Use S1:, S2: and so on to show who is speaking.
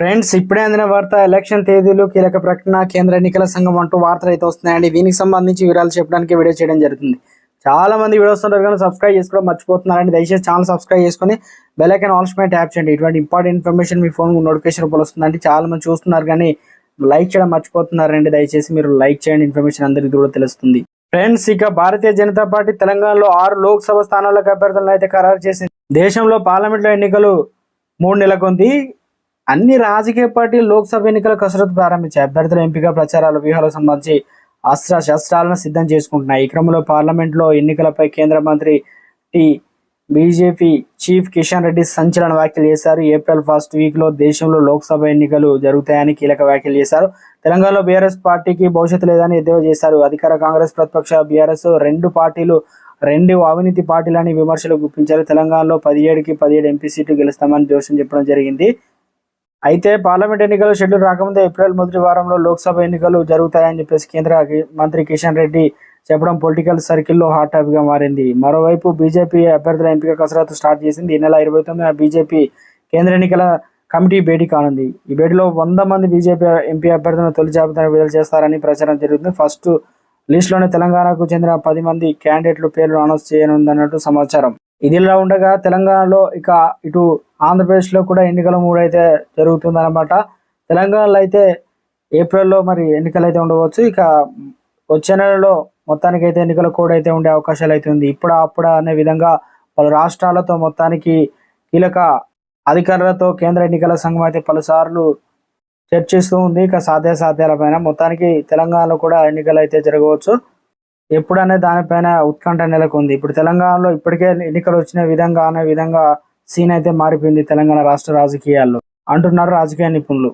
S1: Friends, ఇప్పుడే అందిన వార్త. ఎలక్షన్ తేదీలు, కీలక ప్రకటన, కేంద్ర ఎన్నికల సంఘం అంటూ వార్తలు అయితే వస్తున్నాయండి. దీనికి సంబంధించి వివరాలు చెప్పడానికి వీడియో చేయడం జరుగుతుంది. చాలా మంది వీడియోస్ ఉంటారు కానీ సబ్స్క్రైబ్ చేసుకోవడం మర్చిపోతున్నారండి. దయచేసి ఛానల్ సబ్స్క్రైబ్ చేసుకొని బెల్ ఐకాన్ ఆల్ పైన ట్యాప్ చేయండి. ఇటువంటి ఇంపార్టెంట్ ఇన్ఫర్మేషన్ మీ ఫోన్ నోటిఫికేషన్ రూపంలో వస్తుందండి. చాలా మంది చూస్తున్నారు కానీ లైక్ చేయడం మర్చిపోతున్నారండి. దయచేసి మీరు లైక్ చేయండి, ఇన్ఫర్మేషన్ అందరికీ కూడా తెలుస్తుంది. ఫ్రెండ్స్, ఇక భారతీయ జనతా పార్టీ తెలంగాణలో 6 లోక్సభ స్థానాలకు అభ్యర్థులను అయితే ఖరారు చేసింది. దేశంలో పార్లమెంట్లో ఎన్నికలు 3 నెలలకు ఉంది. అన్ని రాజకీయ పార్టీలు లోక్సభ ఎన్నికల కసరత్తు ప్రారంభించాయి. అభ్యర్థుల ఎంపిక, ప్రచారాల వ్యూహాలకు సంబంధించి శస్త్రాలను సిద్ధం చేసుకుంటున్నాయి. ఈ క్రమంలో పార్లమెంట్లో ఎన్నికలపై కేంద్ర మంత్రి బీజేపీ చీఫ్ కిషన్ రెడ్డి సంచలన వ్యాఖ్యలు చేశారు. ఏప్రిల్ 1 వీక్లో దేశంలో లోక్సభ ఎన్నికలు జరుగుతాయని కీలక వ్యాఖ్యలు చేశారు. తెలంగాణలో బీఆర్ఎస్ పార్టీకి భవిష్యత్తు లేదని ఎద్దేవా చేశారు. అధికార కాంగ్రెస్, ప్రతిపక్ష బీఆర్ఎస్ రెండు పార్టీలు అవినీతి పార్టీలని విమర్శలు గుప్పించారు. తెలంగాణలో 17కి 17 ఎంపీ సీట్లు గెలుస్తామని జోషం చెప్పడం జరిగింది. అయితే పార్లమెంట్ ఎన్నికలు షెడ్యూల్ రాకముందే ఏప్రిల్ మొదటి వారంలో లోక్సభ ఎన్నికలు జరుగుతాయని చెప్పేసి కేంద్ర మంత్రి కిషన్ రెడ్డి చెప్పడం పొలిటికల్ సర్కిల్లో హాట్ టాపిక్గా మారింది. మరోవైపు బీజేపీ అభ్యర్థుల ఎంపిక కసరత్తు స్టార్ట్ చేసింది. ఈ నెల 29న బీజేపీ కేంద్ర ఎన్నికల కమిటీ భేటీ కానుంది. ఈ భేటీలో 100 మంది బీజేపీ ఎంపీ అభ్యర్థులను తొలి జాబితాను విడుదల చేస్తారని ప్రచారం జరుగుతుంది. ఫస్ట్ లిస్టులోనే తెలంగాణకు చెందిన 10 మంది క్యాండిడేట్లు పేర్లు అనౌన్స్ చేయనుందన్నట్టు సమాచారం. ఇదిలా ఉండగా తెలంగాణలో ఇక ఇటు ఆంధ్రప్రదేశ్లో కూడా ఎన్నికల మూడు అయితే జరుగుతుందన్నమాట. తెలంగాణలో అయితే ఏప్రిల్లో మరి ఎన్నికలు అయితే ఉండవచ్చు. ఇక వచ్చే నెలలో మొత్తానికి అయితే ఎన్నికల కోడ్ అయితే ఉండే అవకాశాలు అయితే ఉంది. అప్పుడు అనే విధంగా పలు రాష్ట్రాలతో మొత్తానికి కీలక అధికారులతో కేంద్ర ఎన్నికల సంఘం అయితే పలుసార్లు చర్చిస్తూ ఉంది. ఇక సాధ్యాసాధ్యాలపైన మొత్తానికి తెలంగాణలో కూడా ఎన్నికలు అయితే జరగవచ్చు. ఎప్పుడనే దానిపైన ఉత్కంఠ నెలకొంది. ఇప్పుడు తెలంగాణలో ఇప్పటికే ఎన్నికలు వచ్చిన విధంగా సీన్ అయితే మారిపోయింది తెలంగాణ రాష్ట్ర రాజకీయాల్లో అంటున్నారు రాజకీయ నిపుణులు.